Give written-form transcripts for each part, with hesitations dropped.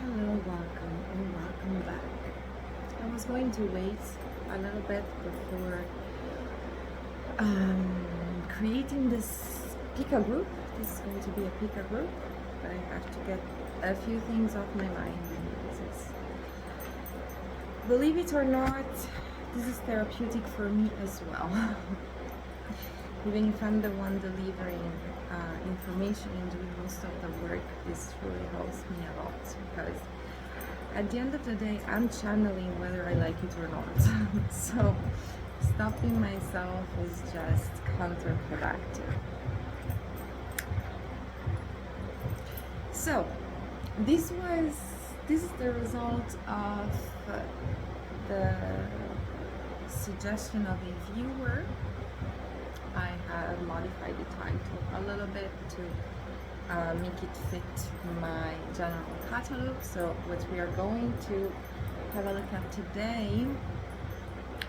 Hello, welcome and welcome back. I was going to wait a little bit before creating this Pika group. This is going to be a Pika group, but I have to get a few things off my mind. Believe it or not, this is therapeutic for me as well. Even if I'm the one delivering information and doing most of the work, this really helps me a lot because at the end of the day, I'm channeling whether I like it or not. So stopping myself is just counterproductive. So this is the result of the suggestion of a viewer. I have modified the title a little bit to make it fit my general catalog. So what we are going to have a look at today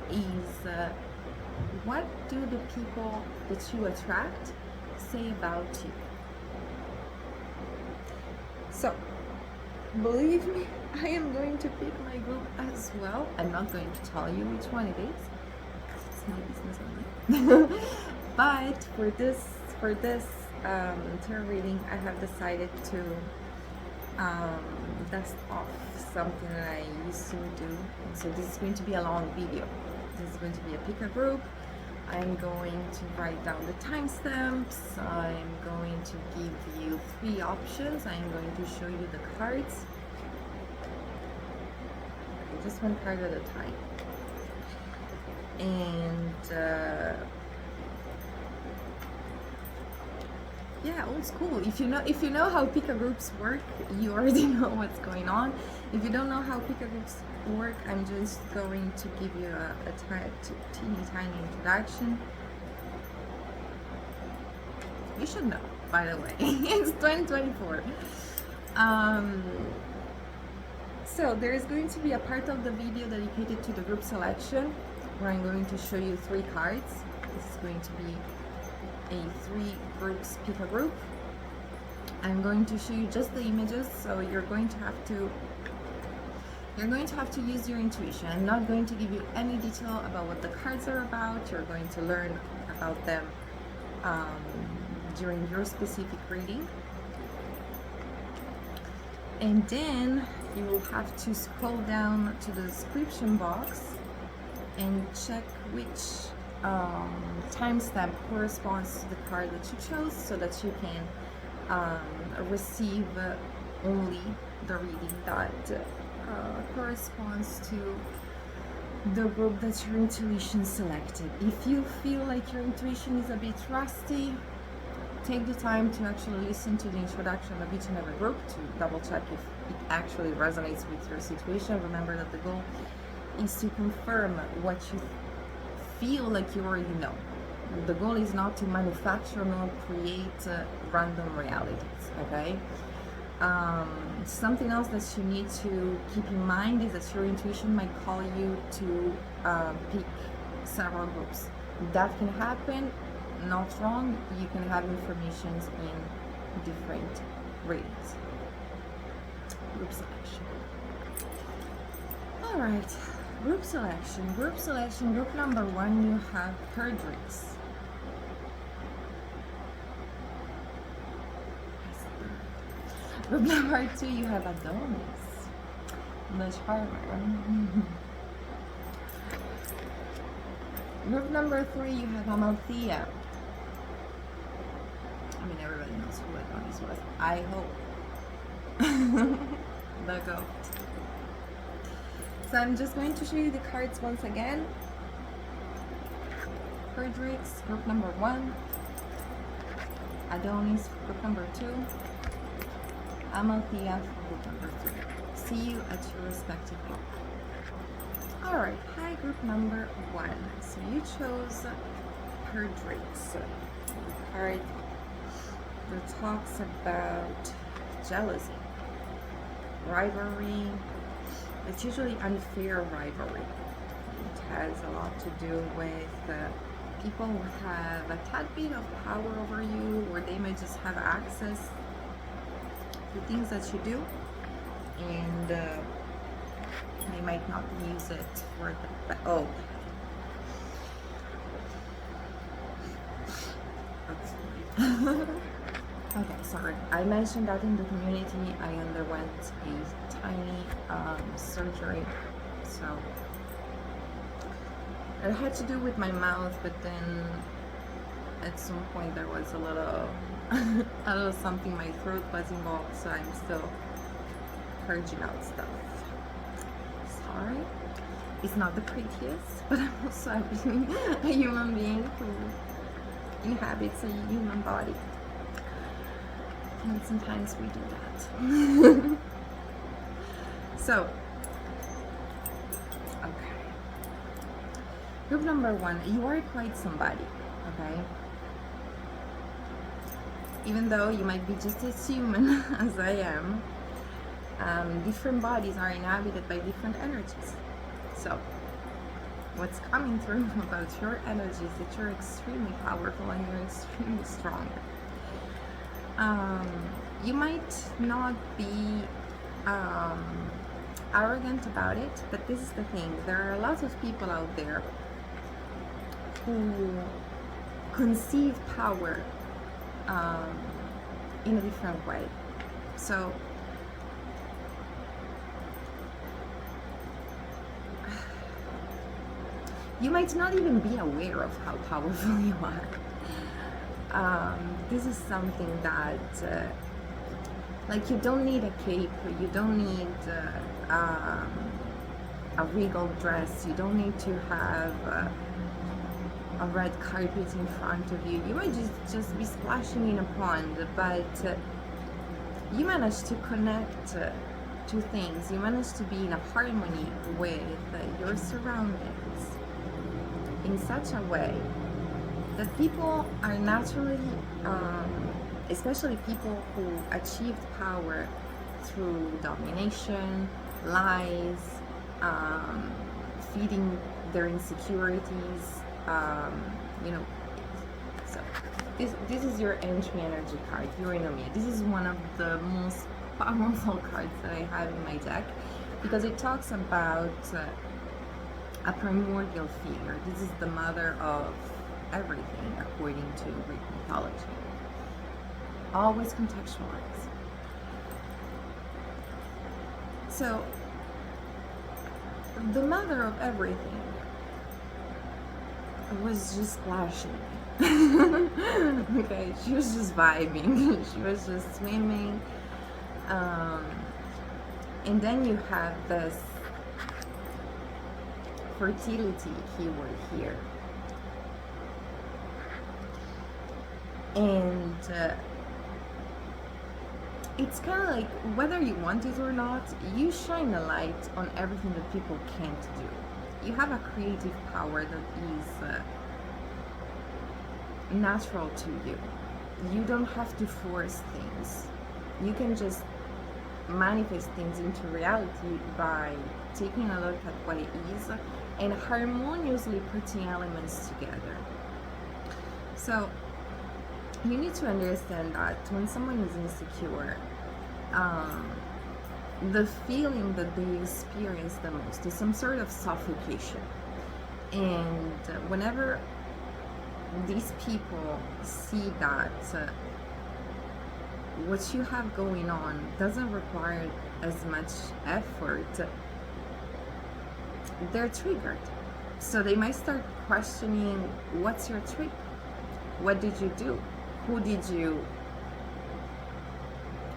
is what do the people that you attract say about you? So believe me, I am going to pick my group as well. I'm not going to tell you which one it is because it's my business only. But for this tarot reading, I have decided to dust off something that I used to do. So this is going to be a long video. This is going to be a picker group. I'm going to write down the timestamps. I'm going to give you 3 options. I'm going to show you the cards. Okay, just one card at a time. And yeah, old school. If you know how Pika groups work, you already know what's going on. If you don't know how Pika groups work, I'm just going to give you a teeny tiny introduction. You should know, by the way. It's 2024. So there is going to be a part of the video dedicated to the group selection, where I'm going to show you 3 cards. This is going to be a 3 groups Pika group. I'm going to show you just the images, so you're going to have to use your intuition. I'm not going to give you any detail about what the cards are about. You're going to learn about them during your specific reading. And then you will have to scroll down to the description box and check which timestamp corresponds to the card that you chose, so that you can receive only the reading that corresponds to the group that your intuition selected. If you feel like your intuition is a bit rusty, take the time to actually listen to the introduction of each and every group to double check if it actually resonates with your situation. Remember that the goal is to confirm what you feel like you already know. The goal is not to manufacture nor create random realities, okay? Something else that you need to keep in mind is that your intuition might call you to pick several groups. That can happen, not wrong. You can have information in different readings. Group selection. All right. Group selection. Group number 1, you have Perdrix. Group number 2, you have Adonis. The Charmer. Group number 3, you have Amalthea. I mean, everybody knows who Adonis was. I hope. The goat. So I'm just going to show you the cards once again. Perdrix, group number 1. Adonis, group number 2. Amalthea, group number 3. See you at your respective group. Alright, hi, group number 1. So you chose Perdrix. The card that talks about jealousy, rivalry. It's usually unfair rivalry. It has a lot to do with people who have a tad bit of power over you, or they might just have access to things that you do. and they might not use it for the oh. Okay, sorry. I mentioned that in the community I underwent a tiny surgery, so it had to do with my mouth, but then at some point there was a little a little something, my throat was involved, so I'm still purging out stuff. Sorry. It's not the prettiest, but I'm also a human being who inhabits a human body. And sometimes we do that. So, okay. Group number 1, you are quite somebody, okay? Even though you might be just as human as I am, different bodies are inhabited by different energies. So, what's coming through about your energy is that you're extremely powerful and you're extremely strong. You might not be arrogant about it, but this is the thing. There are a lot of people out there who conceive power in a different way. So you might not even be aware of how powerful you are. This is something that like, you don't need a cape, you don't need a regal dress, you don't need to have a red carpet in front of you. You might just be splashing in a pond, but you manage to connect to things. You manage to be in a harmony with your surroundings in such a way that people are naturally, especially people who achieved power through domination, lies, feeding their insecurities, you know. So this is your entry energy card, Urinomia. This is one of the most powerful cards that I have in my deck, because it talks about a primordial figure. This is the mother of everything according to Greek mythology. Always contextualize. So the mother of everything was just splashing. Okay, she was just vibing. She was just swimming. And then you have this fertility keyword here. And it's kind of like, whether you want it or not, you shine a light on everything that people can't do. You have a creative power that is natural to you. You don't have to force things. You can just manifest things into reality by taking a look at what it is and harmoniously putting elements together. So you need to understand that when someone is insecure, the feeling that they experience the most is some sort of suffocation. And whenever these people see that what you have going on doesn't require as much effort, they're triggered. So they might start questioning, what's your trick? What did you do? Who did you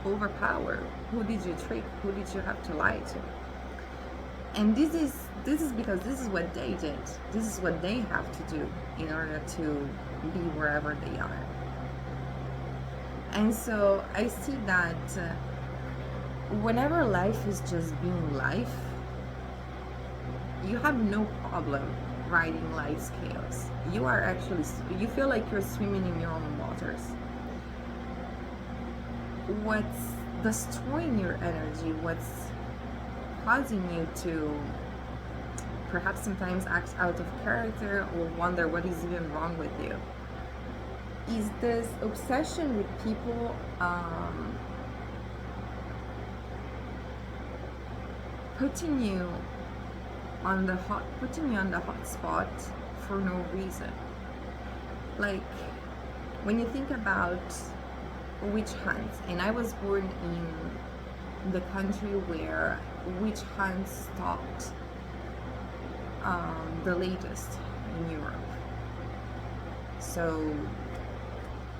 overpower? Who did you trick? Who did you have to lie to? And this is because this is what they did. This is what they have to do in order to be wherever they are. And so I see that whenever life is just being life, you have no problem riding life's chaos. You are actually, you feel like you're swimming in your own waters. What's destroying your energy, what's causing you to perhaps sometimes act out of character or wonder what is even wrong with you, is this obsession with people putting you putting you on the hot spot for no reason. Like, when you think about witch hunts, and I was born in the country where witch hunts stopped the latest in Europe. So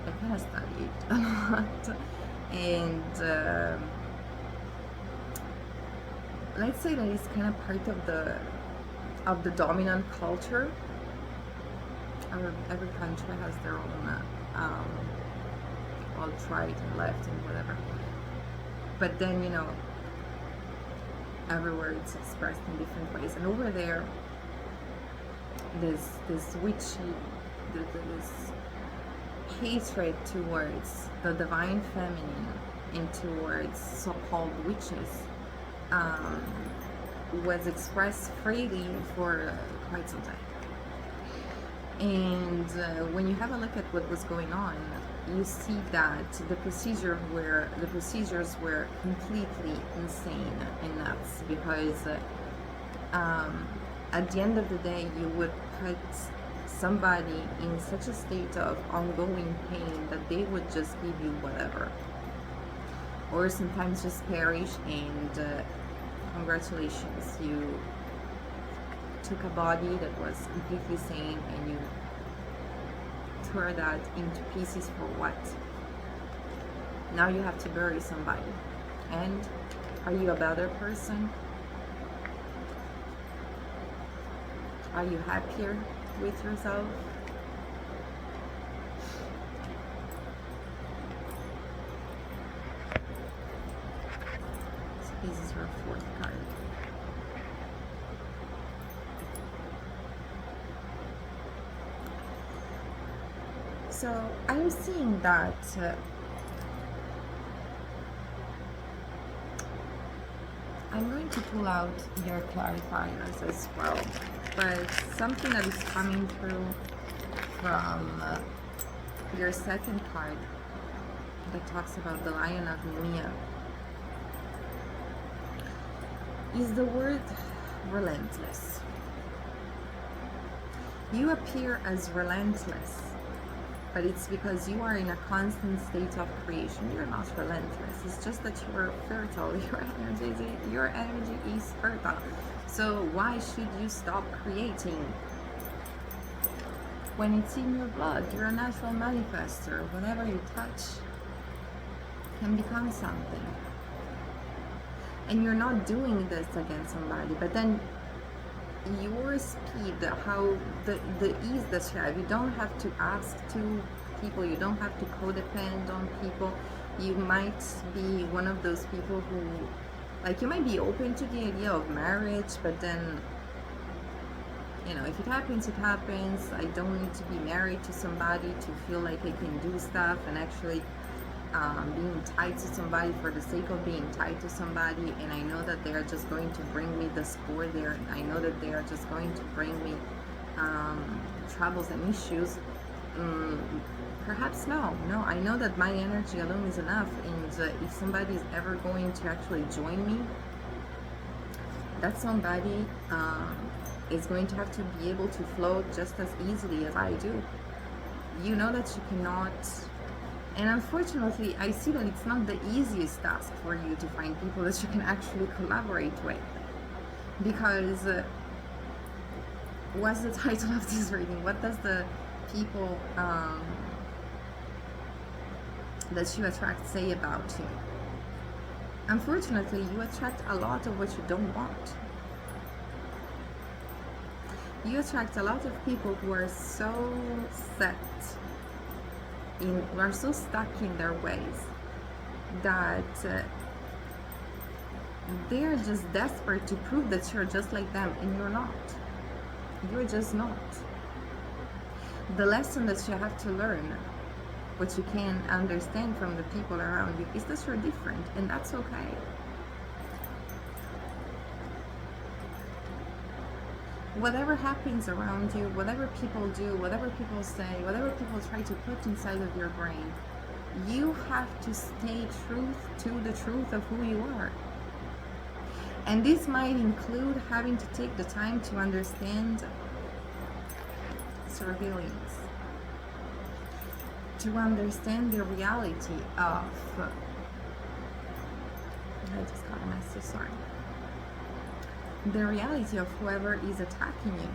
I kind of studied a lot, and let's say that it's kind of part of the dominant culture. Every country has their own alt-right and left and whatever. But then, you know, everywhere it's expressed in different ways. And over there, this witchy, this hatred towards the divine feminine and towards so-called witches was expressed freely for quite some time. And when you have a look at what was going on, you see that the procedures were completely insane and nuts, because at the end of the day, you would put somebody in such a state of ongoing pain that they would just give you whatever, or sometimes just perish, and congratulations, you took a body that was completely sane and you tore that into pieces for what? Now you have to bury somebody. And are you a better person? Are you happier with yourself? So this is your fourth card. So I'm seeing that I'm going to pull out your clarifiers as well, but something that is coming through from your second card that talks about the Lion of Mia is the word relentless. You appear as relentless, but it's because you are in a constant state of creation. You're not relentless. It's just that you're fertile. Your energy is fertile. So why should you stop creating? When it's in your blood, you're a natural manifester. Whatever you touch can become something. And you're not doing this against somebody, but then your speed, how the ease that you have, you don't have to ask to people, you don't have to codepend on people. You might be one of those people who, like, you might be open to the idea of marriage, but then, you know, if it happens, it happens. I don't need to be married to somebody to feel like I can do stuff, and actually being tied to somebody for the sake of being tied to somebody, and I know that they are just going to bring me the score there. I know that they are just going to bring me troubles and issues. Perhaps no. I know that my energy alone is enough, and if somebody is ever going to actually join me, that somebody is going to have to be able to flow just as easily as I do. You know that you cannot. And unfortunately, I see that it's not the easiest task for you to find people that you can actually collaborate with. Because what's the title of this reading? What does the people that you attract say about you? Unfortunately, you attract a lot of what you don't want. You attract a lot of people who are so set who are so stuck in their ways that they're just desperate to prove that you're just like them, and you're not. You're just not. The lesson that you have to learn, what you can understand from the people around you, is that you're different, and that's okay. Whatever happens around you, whatever people do, whatever people say, whatever people try to put inside of your brain, you have to stay true to the truth of who you are. And this might include having to take the time to understand surveillance, to understand the reality of, I just got a message, sorry, the reality of whoever is attacking you.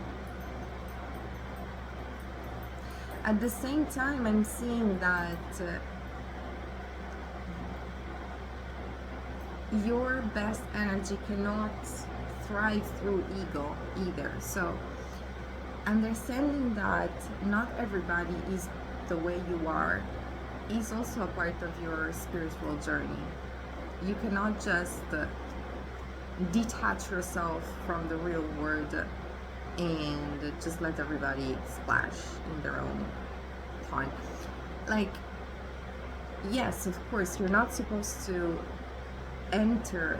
At the same time, I'm seeing that your best energy cannot thrive through ego either. So understanding that not everybody is the way you are is also a part of your spiritual journey. You cannot just detach yourself from the real world and just let everybody splash in their own pond. Like, yes, of course, you're not supposed to enter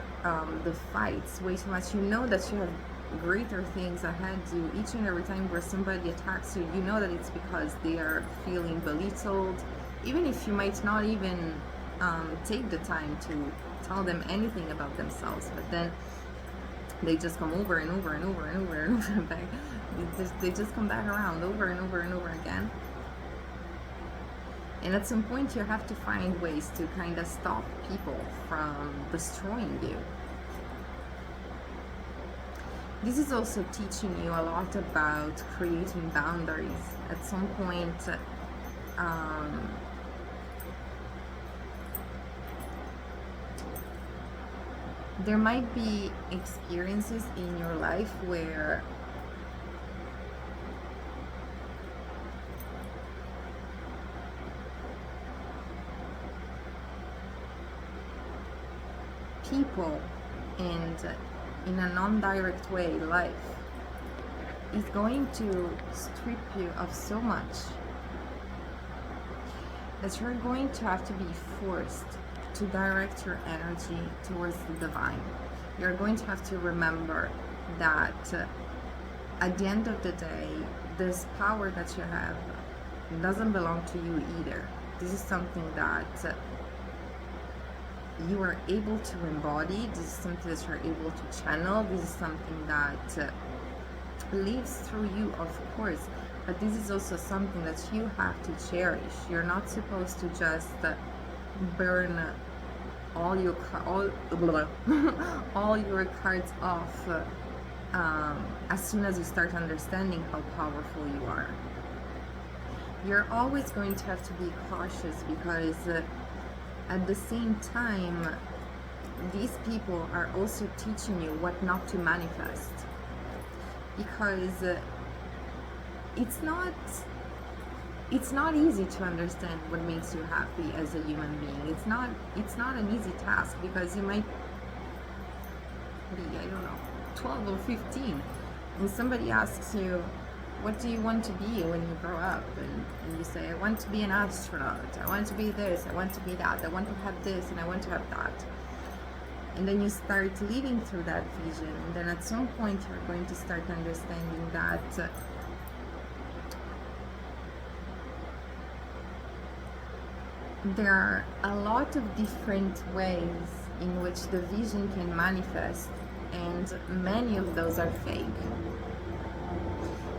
the fights way too much. You know that you have greater things ahead you. Each and every time where somebody attacks you, you know that it's because they are feeling belittled, even if you might not even take the time to tell them anything about themselves, but then they just come over and over and over and over and over back. They just come back around over and over and over again. And at some point you have to find ways to kind of stop people from destroying you. This is also teaching you a lot about creating boundaries. At some point, there might be experiences in your life where people and in a non-direct way, life is going to strip you of so much that you're going to have to be forced to direct your energy towards the divine. You're going to have to remember that at the end of the day, this power that you have doesn't belong to you either. This is something that you are able to embody. This is something that you're able to channel. This is something that lives through you, of course, but this is also something that you have to cherish. You're not supposed to just burn all your all your cards off as soon as you start understanding how powerful you are. You're always going to have to be cautious because at the same time, these people are also teaching you what not to manifest, because it's not easy to understand what makes you happy as a human being. It's not an easy task, because you might be, I don't know, 12 or 15, and somebody asks you, what do you want to be when you grow up? And you say, I want to be an astronaut, I want to be this, I want to be that, I want to have this, and I want to have that. And then you start living through that vision, and then at some point you're going to start understanding that there are a lot of different ways in which the vision can manifest, and many of those are fake.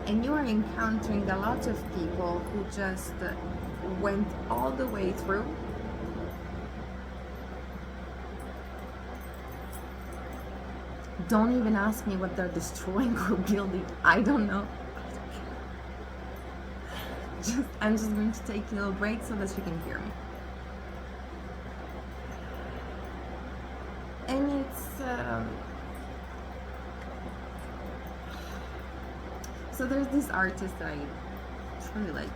And you are encountering a lot of people who just went all the way through, don't even ask me what they're destroying or building. I don't know. I'm just going to take a little break so that you can hear me. And it's so there's this artist that I really like.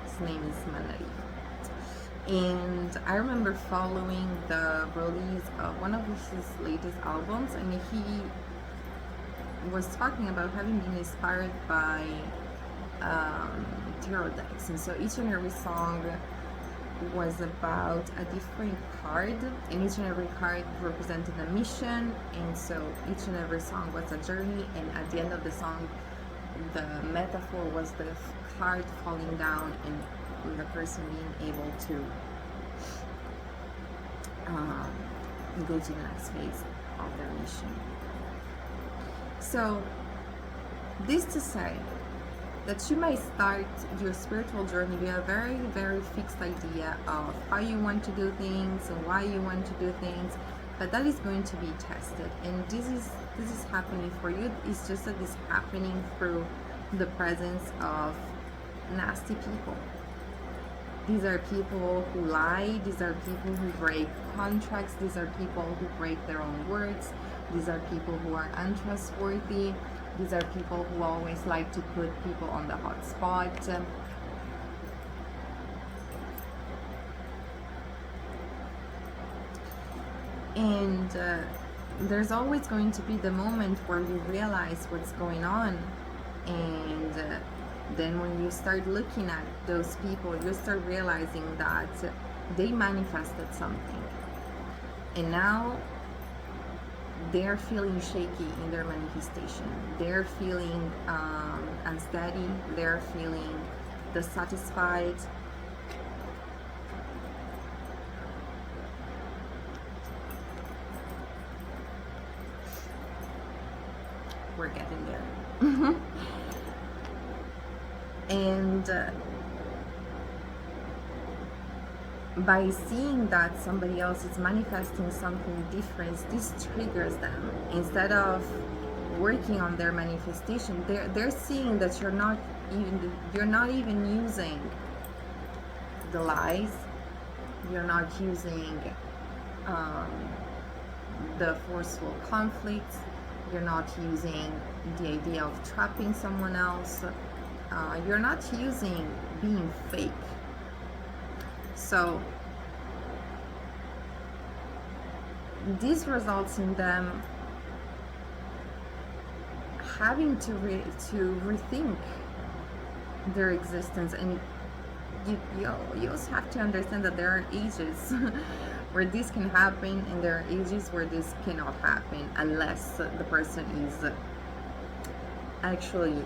His name is Manari. And I remember following the release of one of his latest albums, and he was talking about having been inspired by tarot decks. And so each and every song was about a different card, and each and every card represented a mission, and so each and every song was a journey, and at the end of the song the metaphor was the card falling down and the person being able to go to the next phase of their mission. So this to say that you might start your spiritual journey with a very, very fixed idea of how you want to do things and why you want to do things, but that is going to be tested. And this is happening for you. It's just that it's happening through the presence of nasty people. These are people who lie. These are people who break contracts. These are people who break their own words. These are people who are untrustworthy. These are people who always like to put people on the hot spot. And there's always going to be the moment where you realize what's going on. And then when you start looking at those people, you start realizing that they manifested something. And now they're feeling shaky in their manifestation. They're feeling unsteady. They're feeling dissatisfied. We're getting there. And by seeing that somebody else is manifesting something different, this triggers them. Instead of working on their manifestation, they're seeing that you're not even using the lies, you're not using the forceful conflicts, you're not using the idea of trapping someone else, you're not using being fake. So this results in them having to rethink their existence. And you also have to understand that there are ages where this can happen, and there are ages where this cannot happen unless the person is actually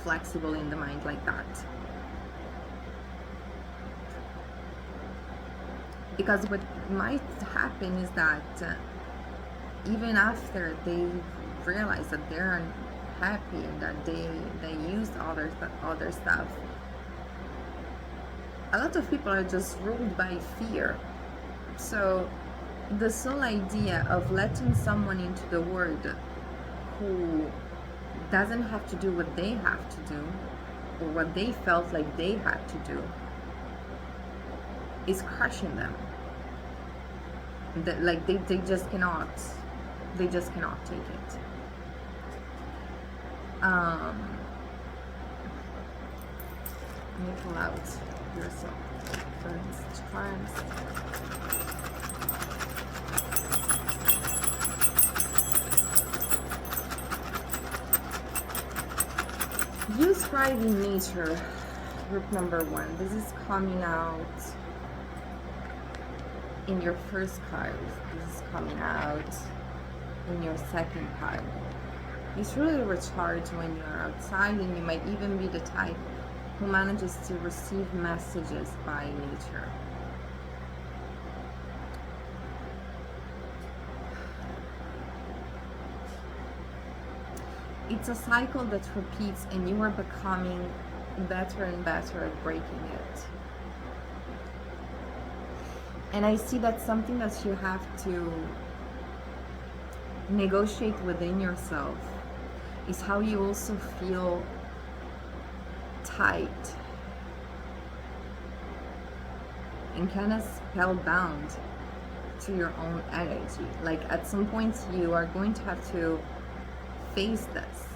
flexible in the mind like that. Because what might happen is that even after they realize that they're unhappy and that they used other stuff, a lot of people are just ruled by fear. So the sole idea of letting someone into the world who doesn't have to do what they have to do or what they felt like they had to do is crushing them. Like they just cannot take it. Let me pull out yourself first charms. You thrive in nature, group number 1. This is coming out in your first card. This is coming out in your second card. It's really recharged when you're outside, and you might even be the type who manages to receive messages by nature. It's a cycle that repeats, and you are becoming better and better at breaking it. And I see that's something that you have to negotiate within yourself, is how you also feel tight and kind of spellbound to your own energy. Like at some point you are going to have to face this,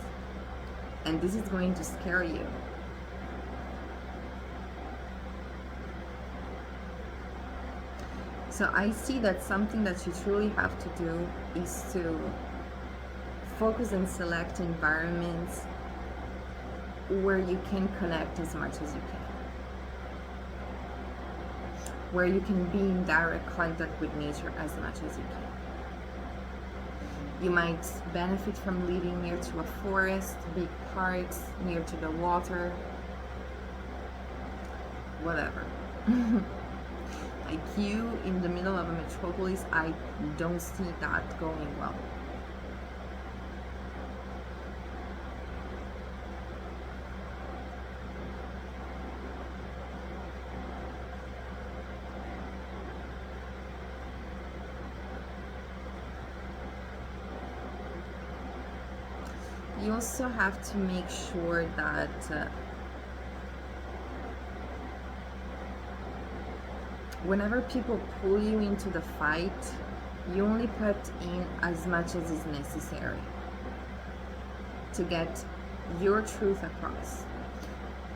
and this is going to scare you. So I see that something that you truly have to do is to focus and select environments where you can connect as much as you can, where you can be in direct contact with nature as much as you can. You might benefit from living near to a forest, big parks, near to the water, whatever. like you in the middle of a metropolis, I don't see that going well. You also have to make sure that whenever people pull you into the fight, you only put in as much as is necessary to get your truth across.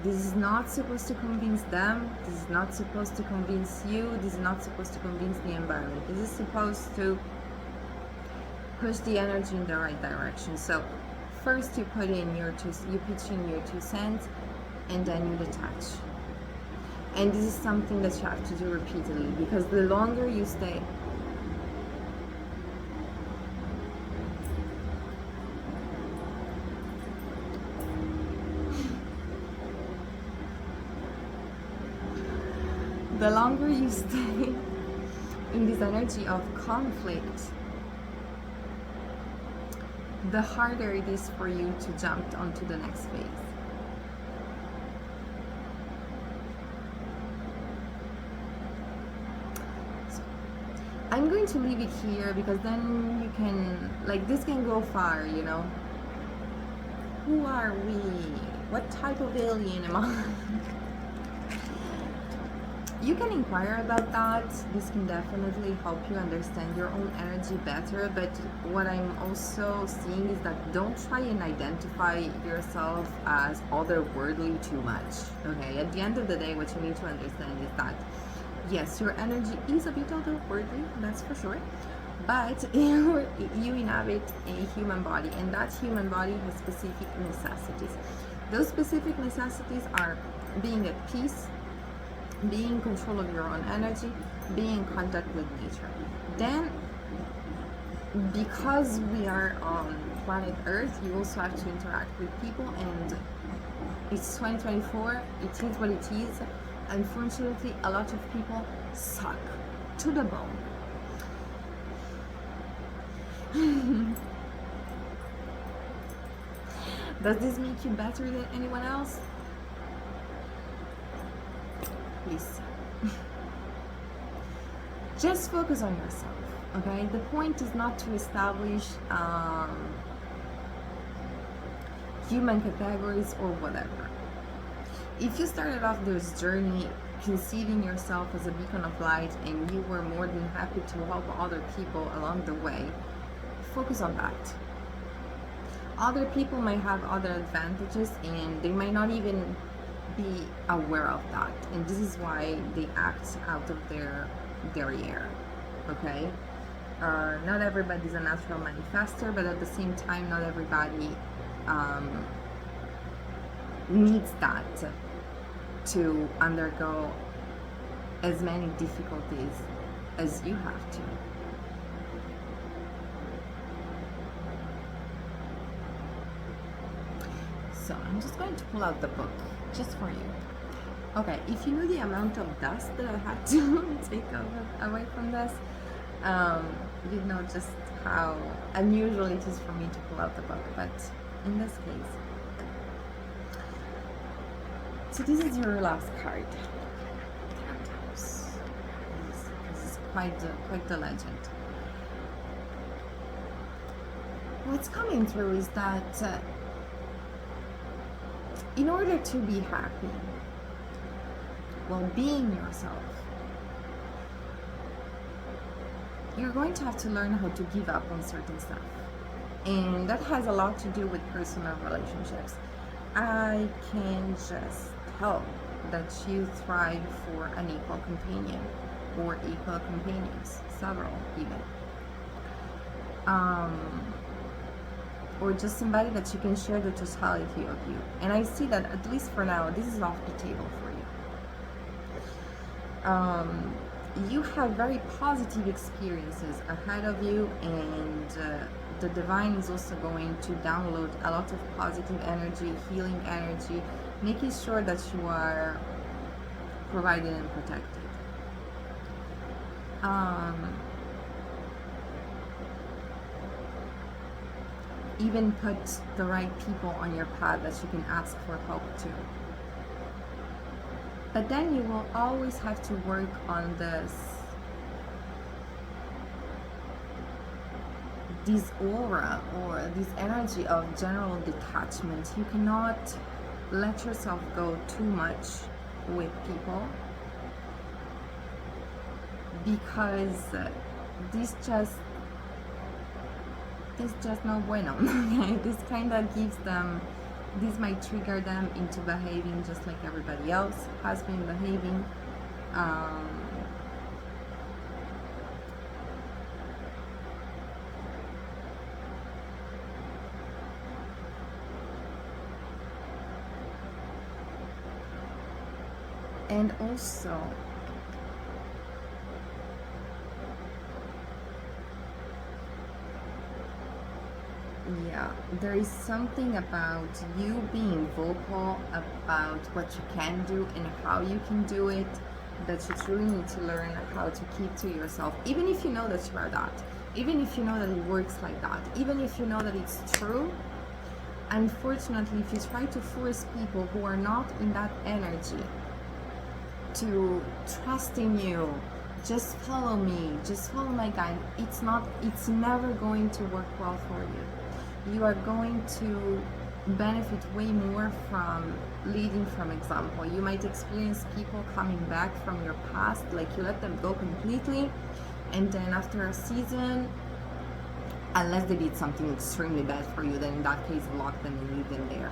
This is not supposed to convince them. This is not supposed to convince you. This is not supposed to convince the environment. This is supposed to push the energy in the right direction. So first you pitch in your 2 cents, and then you detach. And this is something that you have to do repeatedly, because the longer you stay in this energy of conflict, the harder it is for you to jump onto the next phase. So, I'm going to leave it here, because then you can, like, this can go far, you know. Who are we? What type of alien am I? You can inquire about that. This can definitely help you understand your own energy better. But what I'm also seeing is that don't try and identify yourself as otherworldly too much. Okay, at the end of the day, what you need to understand is that yes, your energy is a bit otherworldly, that's for sure. But you inhabit a human body, and that human body has specific necessities. Those specific necessities are being at peace, being in control of your own energy, being in contact with nature. Then, because we are on planet Earth, you also have to interact with people, and it's 2024, it is what it is. Unfortunately, a lot of people suck to the bone. Does this make you better than anyone else? Please. Just focus on yourself, okay? The point is not to establish human categories or whatever. If you started off this journey conceiving yourself as a beacon of light, and you were more than happy to help other people along the way, focus on that. Other people might have other advantages, and they might not even be aware of that, and this is why they act out of their derriere. Okay, not everybody's a natural manifester, but at the same time, not everybody needs that to undergo as many difficulties as you have to. So I'm just going to pull out the book just for you. Okay, if you knew the amount of dust that I had to take away from this, you'd know just how unusual it is for me to pull out the book. But in this case, so this is your last card. This is quite the legend. What's coming through is that in order to be happy while being yourself, you're going to have to learn how to give up on certain stuff. And that has a lot to do with personal relationships. I can just hope that you thrive for an equal companion, or equal companions, several even. Or just somebody that you can share the totality of you. And I see that, at least for now, this is off the table for you. You have very positive experiences ahead of you, and the divine is also going to download a lot of positive energy, healing energy, making sure that you are provided and protected. um, even put the right people on your path that you can ask for help to. But then you will always have to work on this aura or this energy of general detachment. You cannot let yourself go too much with people, because this just no bueno. Okay, this kind of gives them, this might trigger them into behaving just like everybody else has been behaving. And also, yeah, there is something about you being vocal about what you can do and how you can do it, that you truly need to learn how to keep to yourself, even if you know that you are that, even if you know that it works like that, even if you know that it's true. Unfortunately, if you try to force people who are not in that energy to trust in you, just follow me, just follow my guide, it's never going to work well for you. You are going to benefit way more from leading from example. You might experience people coming back from your past, like you let them go completely, and then after a season, unless they did something extremely bad for you, then in that case block them and leave them there.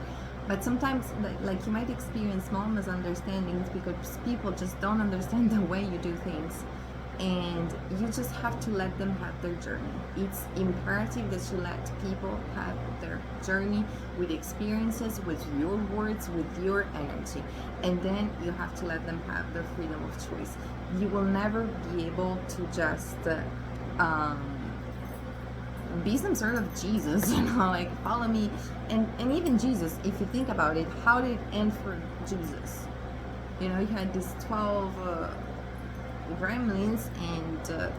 But sometimes, like, you might experience small misunderstandings because people just don't understand the way you do things, and you just have to let them have their journey. It's imperative that you let people have their journey with experiences, with your words, with your energy, and then you have to let them have their freedom of choice. You will never be able to just be some sort of Jesus, like follow me. And even Jesus, if you think about it, how did it end for Jesus? He had these 12 gremlins, and it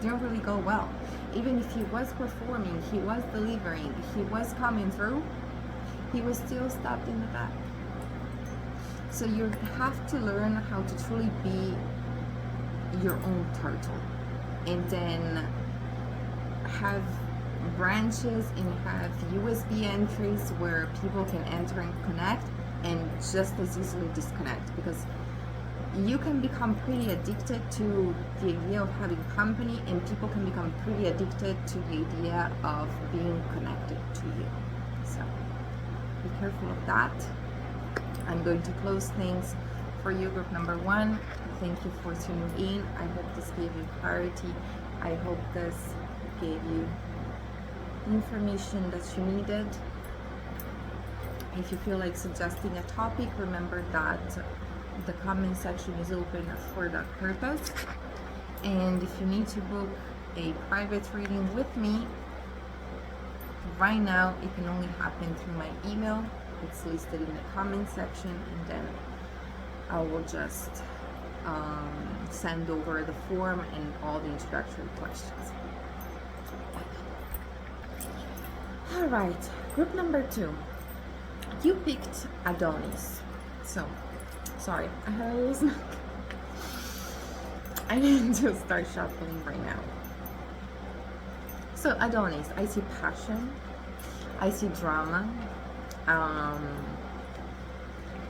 didn't really go well. Even if he was performing, he was delivering, he was coming through, he was still stabbed in the back. So you have to learn how to truly be your own turtle, and then have branches and have USB entries where people can enter and connect, and just as easily disconnect, because you can become pretty addicted to the idea of having company, and people can become pretty addicted to the idea of being connected to you. So be careful of that. I'm going to close things for you, group number 1. Thank you for tuning in. I hope this gave you clarity. I hope this gave you information that you needed. If you feel like suggesting a topic, remember that the comment section is open for that purpose. And if you need to book a private reading with me, right now it can only happen through my email. It's listed in the comment section, and then I will just send over the form and all the introductory questions. All right, group number 2. You picked Adonis. So, sorry, I have a little snack. I need to start shuffling right now. So, Adonis, I see passion, I see drama.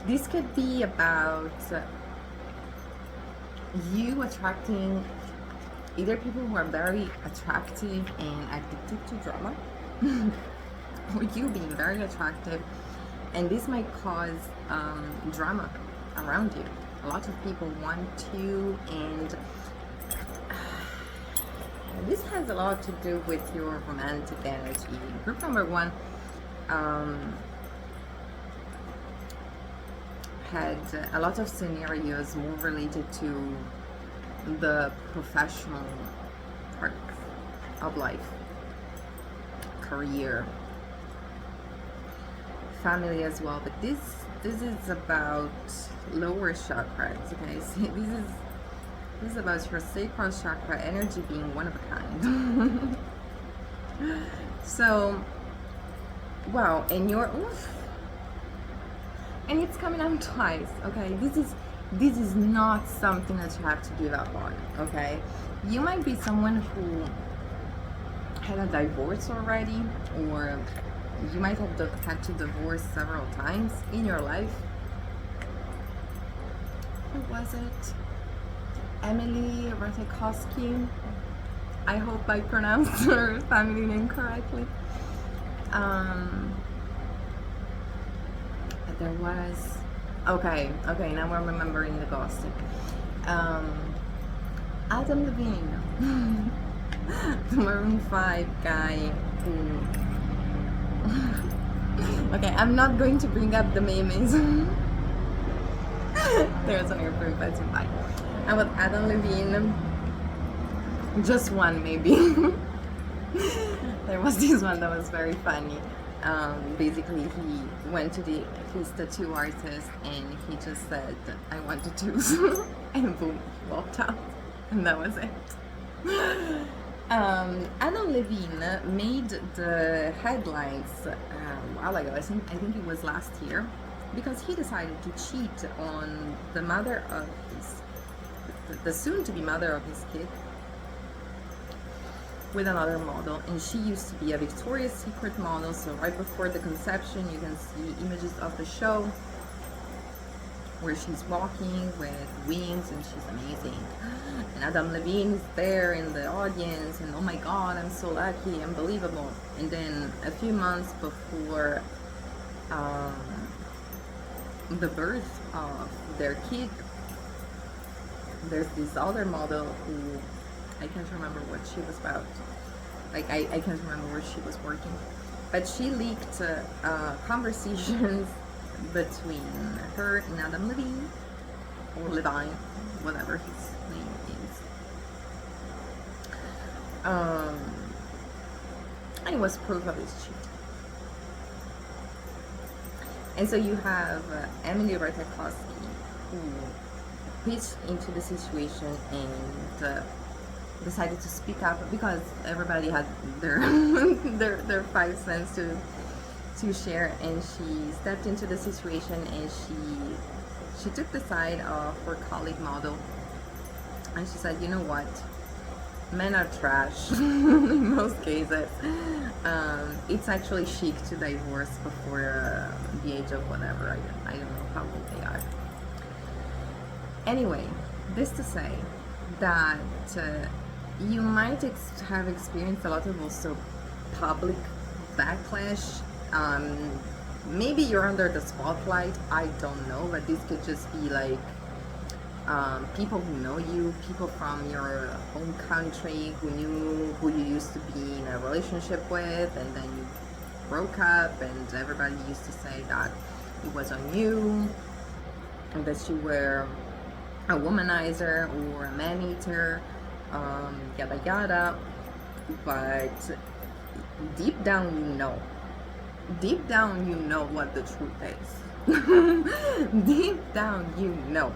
This could be about you attracting either people who are very attractive and addicted to drama, or you being very attractive, and this might cause drama around you. A lot of people want you, and this has a lot to do with your romantic energy. Group number 1 had a lot of scenarios more related to the professional part of life, career, family as well. But this is about lower chakras. Okay, see, this is This is about your sacral chakra energy being one of a kind. So, wow, and you're, oof, and it's coming out twice. Okay, this is not something that you have to give up on. Okay, you might be someone who had a divorce already, or you might have had to divorce several times in your life. Who was it? Emily Ratajkowski. I hope I pronounced her family name correctly. There was, okay, now I'm remembering the gossip. Adam Levine, the Maroon 5 guy who, okay, I'm not going to bring up the memes. There's an airport passing by. About Adam Levine, just one maybe. There was this one that was very funny. Basically, he went to his tattoo artist and he just said, "I want tattoos," and boom, walked out, and that was it. Adam Levine made the headlines a while ago. I think it was last year, because he decided to cheat on the mother of the soon-to-be mother of his kid with another model, and she used to be a Victoria's Secret model. So right before the conception, you can see images of the show where she's walking with wings and she's amazing, and Adam Levine is there in the audience, and oh my god, I'm so lucky, unbelievable. And then a few months before the birth of their kid, there's this other model who, I can't remember what she was about. Like, I can't remember where she was working. But she leaked conversations between her and Adam Levine, or Levine, whatever his name is. And it was proof of his cheating. And so you have Emily Ratajkowski, who pitched into the situation and decided to speak up, because everybody had their their 5 cents to share, and she stepped into the situation and she took the side of her colleague model, and she said, you know what, men are trash in most cases. It's actually chic to divorce before the age of whatever, I don't know how old they are. Anyway, this to say that you might have experienced a lot of also public backlash. Maybe you're under the spotlight, I don't know, but this could just be like people who know you, people from your home country who knew who you used to be in a relationship with, and then you broke up, and everybody used to say that it was on you, and that you were a womanizer or a man-eater, yada yada. But deep down you know what the truth is. Deep down you know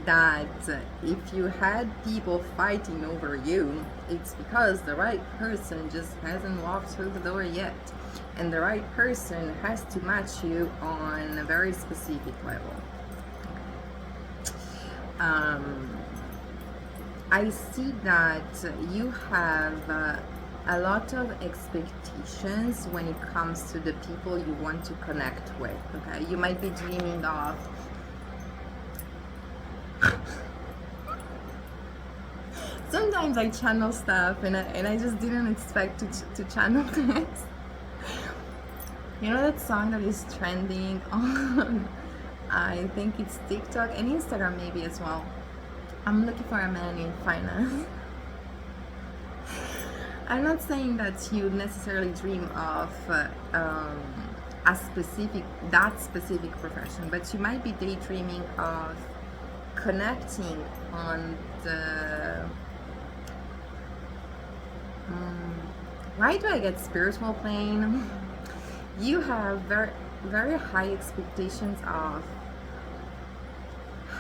that if you had people fighting over you, it's because the right person just hasn't walked through the door yet, and the right person has to match you on a very specific level. I see that you have a lot of expectations when it comes to the people you want to connect with. Okay, you might be dreaming of sometimes I channel stuff, and I just didn't expect to channel this. You know that song that is trending on, I think it's TikTok and Instagram maybe as well. I'm looking for a man in finance. I'm not saying that you necessarily dream of that specific profession, but you might be daydreaming of connecting on the why do I get spiritual plane? You have very, very high expectations of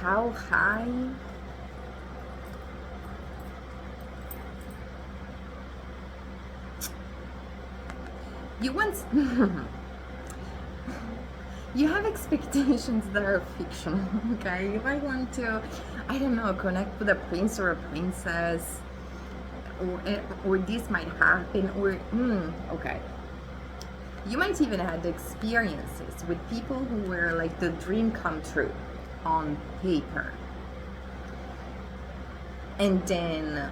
how high You want you have expectations that are fictional, okay? You might want to, I don't know, connect with a prince or a princess, or this might happen, or okay. You might even have experiences with people who were like the dream come true on paper, and then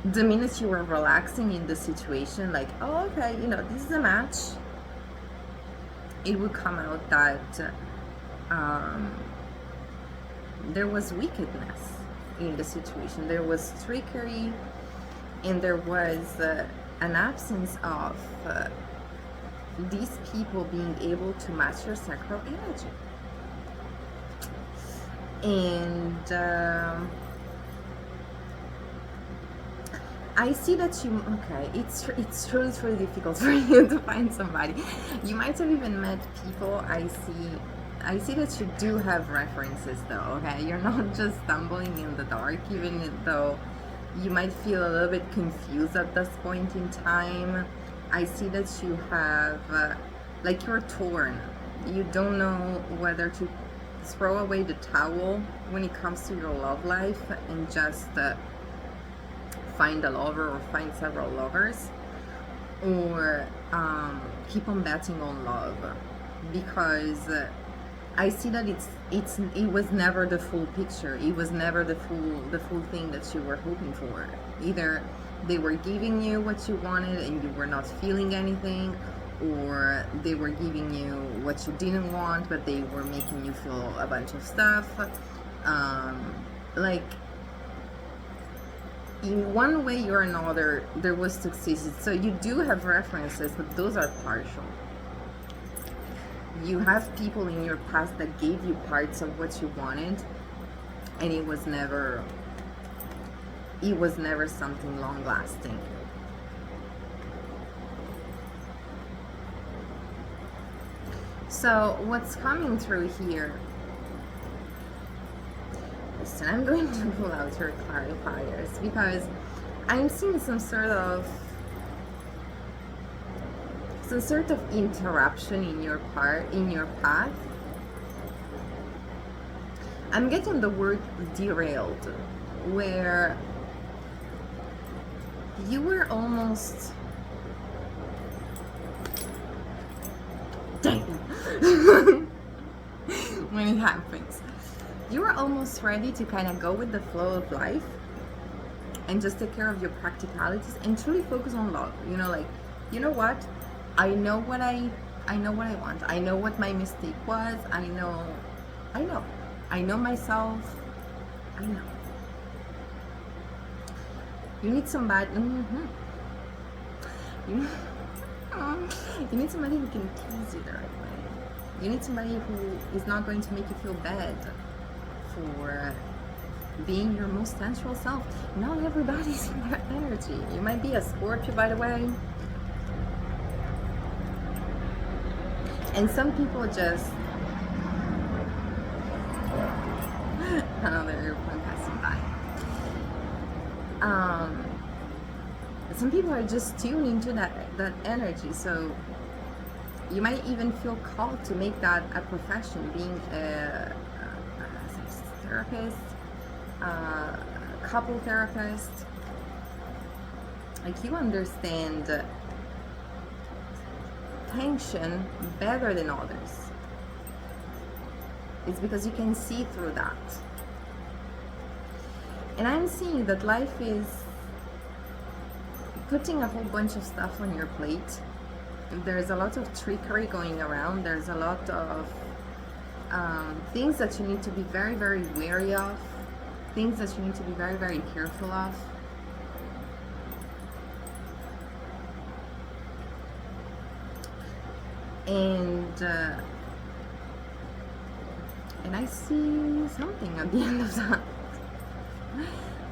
the minute you were relaxing in the situation, like, oh, okay, this is a match, it would come out that um, there was wickedness in the situation, there was trickery, and there was an absence of these people being able to match your sacral energy. And I see that you, okay, it's truly difficult for you to find somebody. You might have even met people. I see that you do have references though, okay? You're not just stumbling in the dark, even though you might feel a little bit confused at this point in time. I see that you have, like, you're torn. You don't know whether to throw away the towel when it comes to your love life and just find a lover or find several lovers, or keep on betting on love, because I see that it was never the full picture. It was never the full thing that you were hoping for. Either they were giving you what you wanted and you were not feeling anything, or they were giving you what you didn't want but they were making you feel a bunch of stuff. Like, in one way or another, there was success. So you do have references, but those are partial. You have people in your past that gave you parts of what you wanted, and it was never something long lasting. So what's coming through here? Listen, I'm going to pull out your clarifiers because I'm seeing some sort of interruption in your path. I'm getting the word derailed, where you were almost when it happens, you were almost ready to kind of go with the flow of life and just take care of your practicalities and truly focus on love. Like, you know what? I know what I want. I know what my mistake was. I know myself. I know. You need somebody. You need somebody who can tease you the right way. You need somebody who is not going to make you feel bad for being your most sensual self. Not everybody's in that energy. You might be a Scorpio, by the way. And some people just another airplane passing by. Some people are just tuned into that energy, so you might even feel called to make that a profession, being a sex therapist, couple therapist. Like, you understand tension better than others. It's because you can see through that. And I'm seeing that life is putting a whole bunch of stuff on your plate. There's a lot of trickery going around. There's a lot of things that you need to be very, very wary of. Things that you need to be very, very careful of. And I see something at the end of that.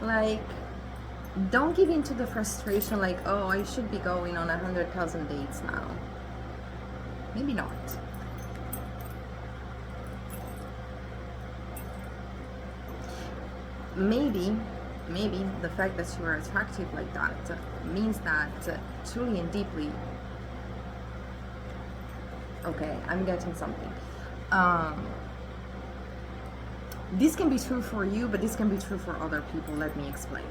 Like, don't give in to the frustration, like, oh, I should be going on 100,000 dates now. Maybe not. Maybe maybe the fact that you are attractive like that means that truly and deeply, okay, I'm getting something. This can be true for you, but this can be true for other people. Let me explain.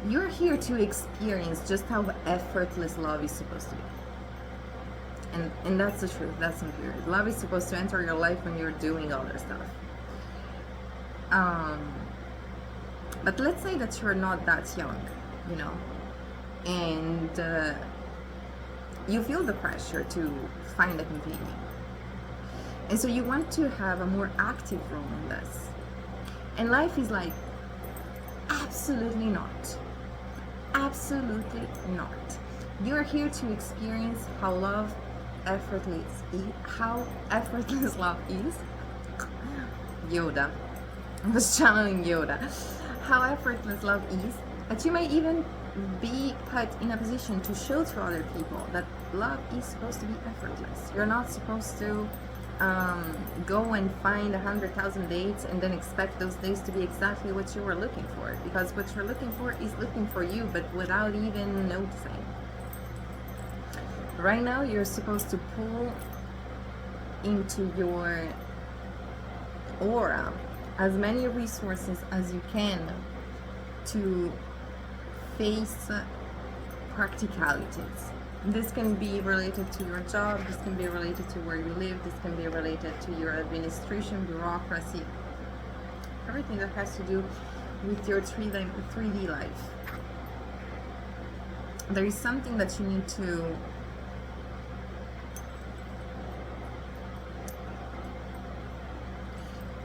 You're here to experience just how effortless love is supposed to be. And that's the truth. That's the period. Love is supposed to enter your life when you're doing other stuff. But let's say that you're not that young, you know, and you feel the pressure to find a companion. And so you want to have a more active role in this. And life is like, absolutely not. Absolutely not. You're here to experience how effortless love is. Yoda. I was channeling Yoda. How effortless love is, that you may even be put in a position to show to other people that love is supposed to be effortless. You're not supposed to go and find 100,000 dates and then expect those dates to be exactly what you were looking for, because what you're looking for is looking for you, but without even noticing. Right now, you're supposed to pull into your aura as many resources as you can to face practicalities. This can be related to your job, this can be related to where you live, this can be related to your administration, bureaucracy, everything that has to do with your 3D life. There is something that you need to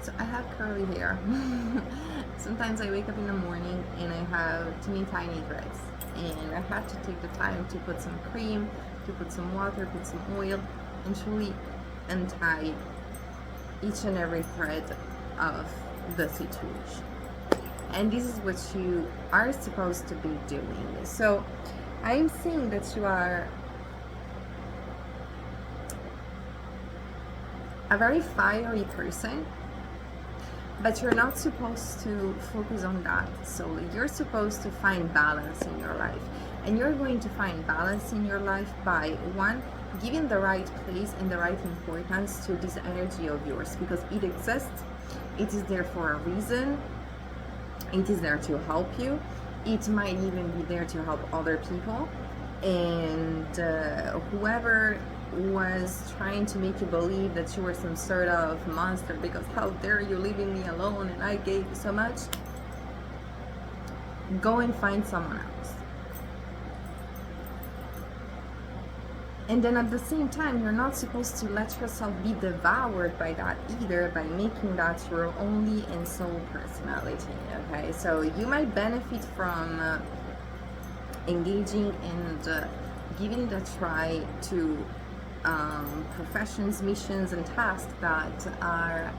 So I have curly hair. Sometimes I wake up in the morning and I have teeny tiny dreads, and I have to take the time to put some cream, to put some water, put some oil, and truly untie each and every thread of the situation. And this is what you are supposed to be doing. So I'm seeing that you are a very fiery person, but you're not supposed to focus on that solely. You're supposed to find balance in your life. And you're going to find balance in your life by, one, giving the right place and the right importance to this energy of yours, because it exists. It is there for a reason. It is there to help you. It might even be there to help other people. And whoever was trying to make you believe that you were some sort of monster because how dare you leaving me alone and I gave you so much, go and find someone else. And then at the same time, you're not supposed to let yourself be devoured by that either, by making that your only and sole personality. Okay, so you might benefit from engaging and giving it a try to professions, missions, and tasks that are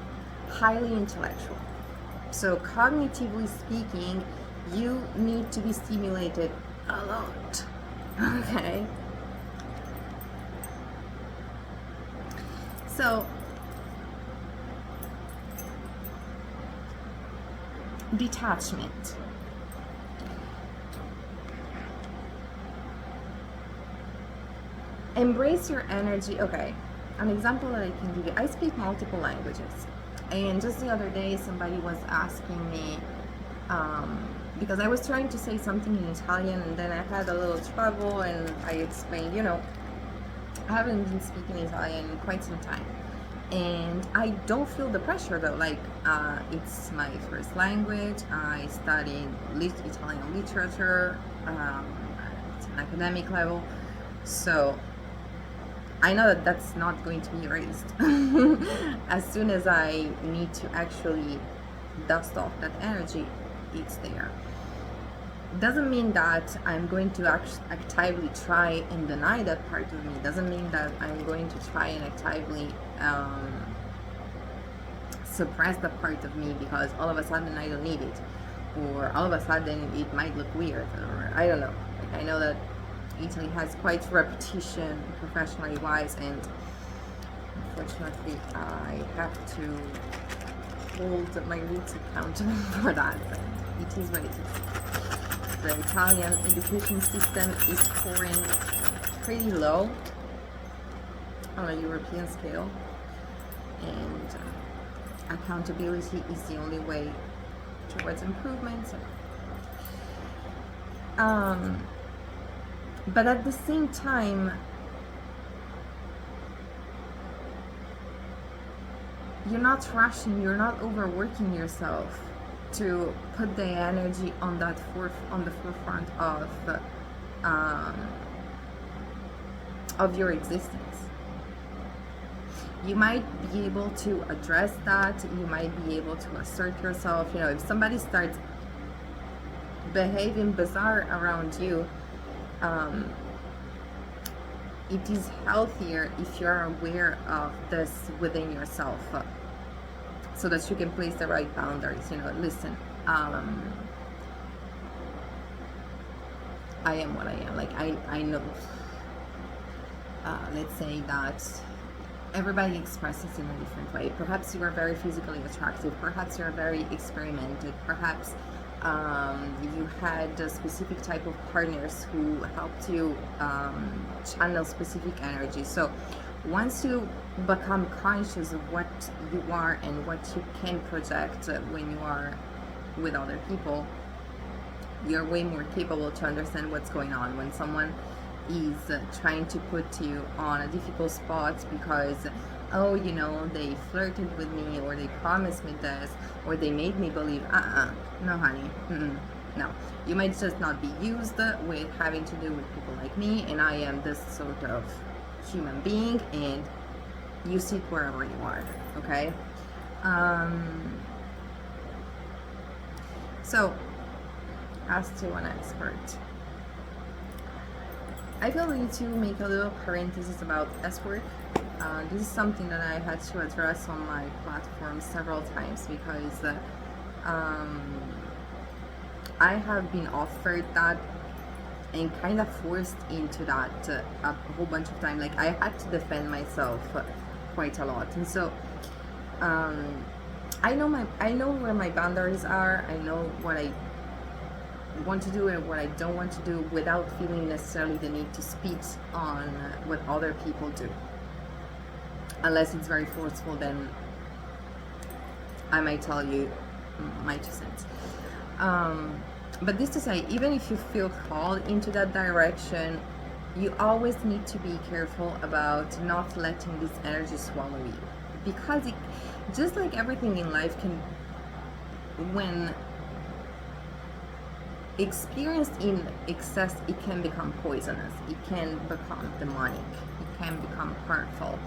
highly intellectual. So cognitively speaking, you need to be stimulated a lot. Okay. So detachment. Embrace your energy. Okay, an example that I can give you. I speak multiple languages, and just the other day somebody was asking me because I was trying to say something in Italian and then I had a little trouble, and I explained, you know, I haven't been speaking Italian in quite some time, and I don't feel the pressure though. Like it's my first language. I studied Italian literature at an academic level, so I know that that's not going to be erased. As soon as I need to actually dust off that energy, it's there. Doesn't mean that I'm going to actively try and deny that part of me. Doesn't mean that I'm going to try and actively suppress that part of me because all of a sudden I don't need it, or all of a sudden it might look weird, or I don't know. Like, I know that Italy has quite reputation professionally wise, and unfortunately I have to hold my roots accountable for that. It is what it is. The Italian education system is scoring pretty low on a European scale, and accountability is the only way towards improvement. But at the same time, you're not rushing, you're not overworking yourself to put the energy on that on the forefront of your existence. You might be able to address that, you might be able to assert yourself. You know, if somebody starts behaving bizarre around you, it is healthier if you're aware of this within yourself, so that you can place the right boundaries. You know, listen, I am what I am. Like, I know, let's say that everybody expresses in a different way. Perhaps you are very physically attractive, perhaps you're very experimented, perhaps you had a specific type of partners who helped you channel specific energy. So once you become conscious of what you are and what you can project when you are with other people, you're way more capable to understand what's going on. When someone is trying to put you on a difficult spot because, oh, you know, they flirted with me, or they promised me this, or they made me believe, no honey, no. You might just not be used with having to do with people like me, and I am this sort of human being, and you sit wherever you are, okay? So, as to an expert, I feel we need to make a little parenthesis about S-work. This is something that I had to address on my platform several times, because I have been offered that and kind of forced into that a whole bunch of time. Like, I had to defend myself quite a lot, and so I know where my boundaries are. I know what I want to do and what I don't want to do, without feeling necessarily the need to speak on what other people do. Unless it's very forceful, then I might tell you my 2 cents. But this to say, even if you feel called into that direction, you always need to be careful about not letting this energy swallow you. Because it, just like everything in life, can, when experienced in excess, it can become poisonous, it can become demonic, it can become hurtful.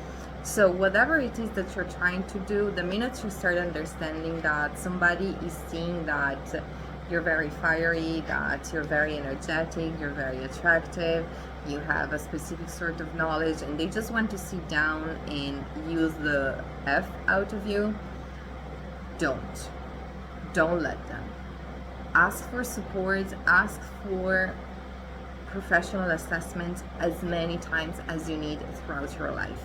So whatever it is that you're trying to do, the minute you start understanding that somebody is seeing that you're very fiery, that you're very energetic, you're very attractive, you have a specific sort of knowledge, and they just want to sit down and use the F out of you, don't let them. Ask for support, ask for professional assessment as many times as you need throughout your life.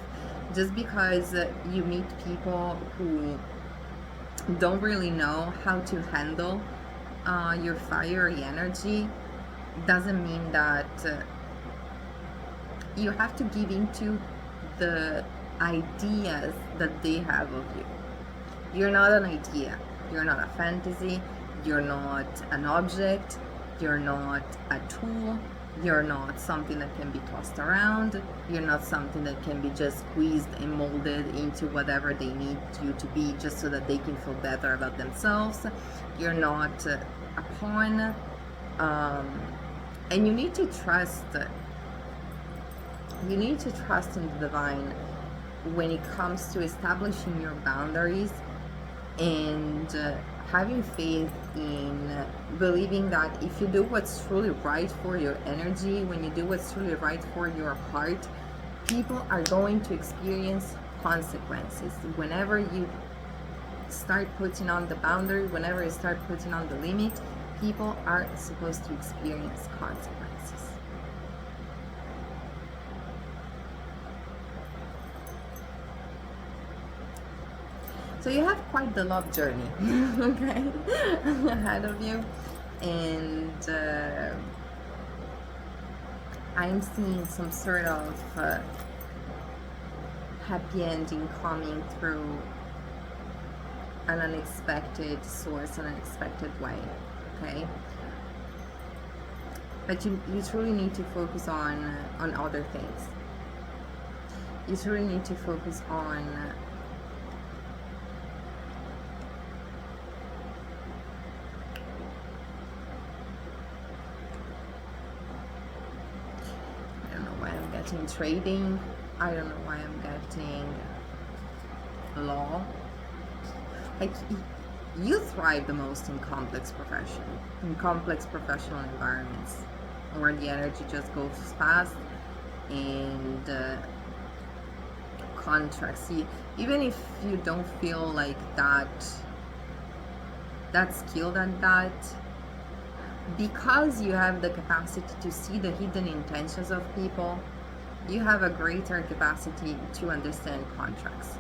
Just because you meet people who don't really know how to handle your fiery energy doesn't mean that you have to give into the ideas that they have of you. You're not an idea, you're not a fantasy, you're not an object, you're not a tool, you're not something that can be tossed around, you're not something that can be just squeezed and molded into whatever they need you to be just so that they can feel better about themselves. You're not a pawn, and you need to trust in the divine when it comes to establishing your boundaries, and having faith in believing that if you do what's truly right for your energy, when you do what's truly right for your heart, people are going to experience consequences. Whenever you start putting on the boundary, whenever you start putting on the limit, people are supposed to experience consequences. So you have quite the love journey, okay, ahead of you. And I'm seeing some sort of happy ending coming through an unexpected source, an unexpected way, okay? But you truly need to focus on other things. You truly need to focus on I don't know why I'm getting trading. I don't know why I'm getting law. Like, you thrive the most in complex professional environments where the energy just goes fast, and contracts. Even if you don't feel like that skilled at that, because you have the capacity to see the hidden intentions of people, you have a greater capacity to understand contracts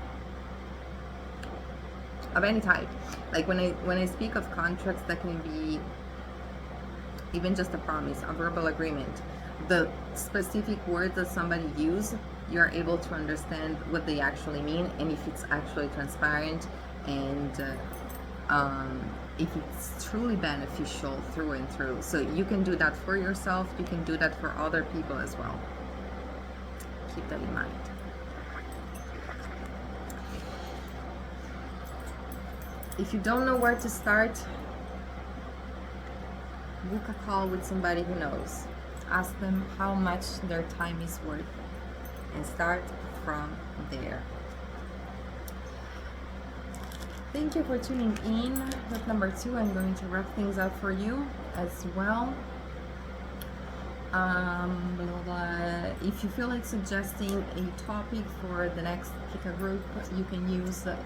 of any type. Like when I speak of contracts, that can be even just a promise, a verbal agreement. The specific words that somebody use, you're able to understand what they actually mean, and if it's actually transparent, and if it's truly beneficial through and through. So you can do that for yourself, you can do that for other people as well. Keep that in mind. If you don't know where to start, book a call with somebody who knows. Ask them how much their time is worth, and start from there. Thank you for tuning in with number 2. I'm going to wrap things up for you as well. If you feel like suggesting a topic for the next Pick a Group, you can use the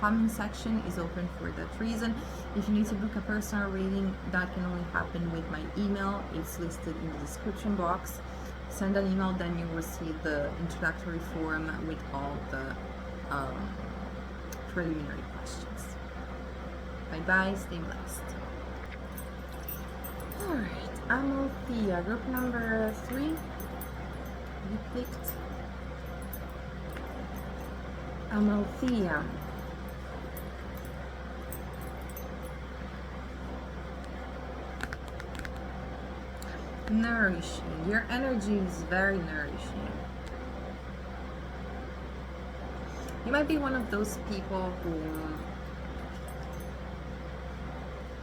comment section is open for that reason. If you need to book a personal reading, that can only happen with my email. It's listed in the description box. Send an email, then you'll receive the introductory form with all the preliminary questions. Bye bye, stay blessed. Alright, Amalthea, group number 3. You picked Amalthea. Nourishing. Your energy is very nourishing. You might be one of those people who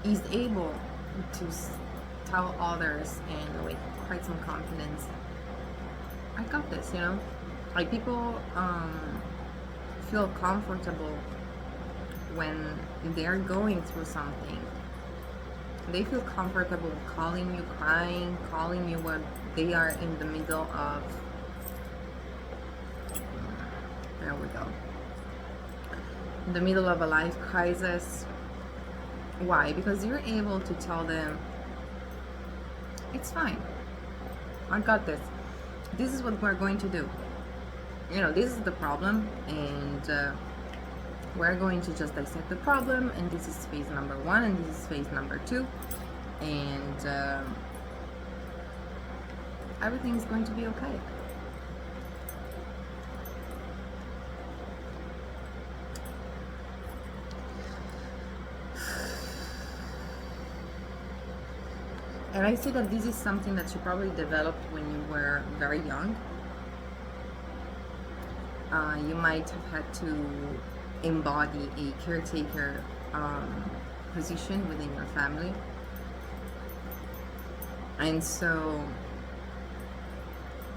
is able to tell others, and with quite some confidence, I got this, you know? Like, people feel comfortable when they're going through something. They feel comfortable calling you, crying, calling you when they are in the middle of, there we go, in the middle of a life crisis. Why? Because you're able to tell them, it's fine, I got this, this is what we're going to do, you know, this is the problem, and we're going to just dissect the problem, and this is phase number 1, and this is phase number 2, and everything's going to be okay. And I see that this is something that you probably developed when you were very young. You might have had to embody a caretaker position within your family, and so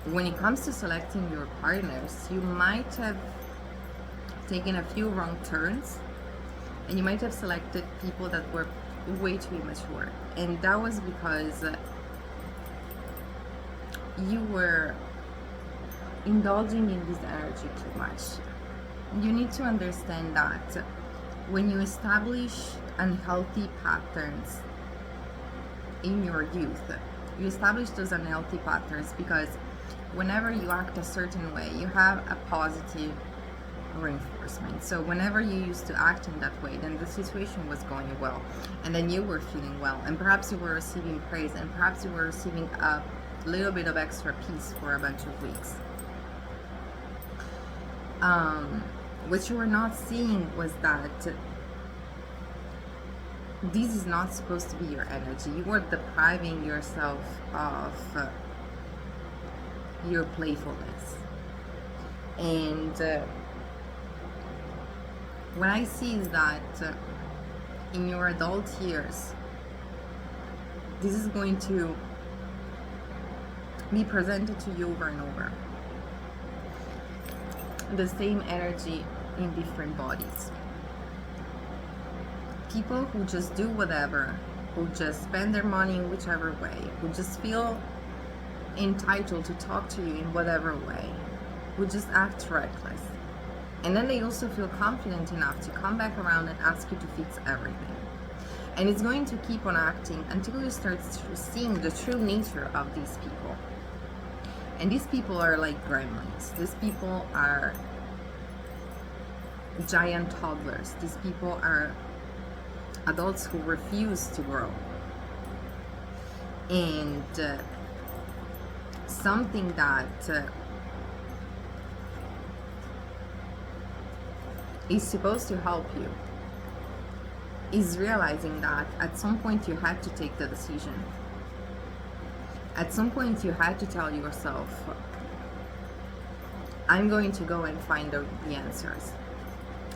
when it comes to selecting your partners, you might have taken a few wrong turns, and you might have selected people that were way too immature, and that was because you were indulging in this energy too much. You need to understand that when you establish unhealthy patterns in your youth, you establish those unhealthy patterns because whenever you act a certain way, you have a positive reinforcement. So whenever you used to act in that way, then the situation was going well, and then you were feeling well, and perhaps you were receiving praise, and perhaps you were receiving a little bit of extra peace for a bunch of weeks. What you were not seeing was that this is not supposed to be your energy. You were depriving yourself of your playfulness. And what I see is that in your adult years, this is going to be presented to you over and over. The same energy in different bodies. People who just do whatever, who just spend their money in whichever way, who just feel entitled to talk to you in whatever way, who just act reckless. And then they also feel confident enough to come back around and ask you to fix everything. And it's going to keep on acting until you start seeing the true nature of these people. And these people are like gremlins. These people are giant toddlers. These people are adults who refuse to grow. And something that is supposed to help you is realizing that at some point you had to take the decision. At some point you had to tell yourself, I'm going to go and find the answers.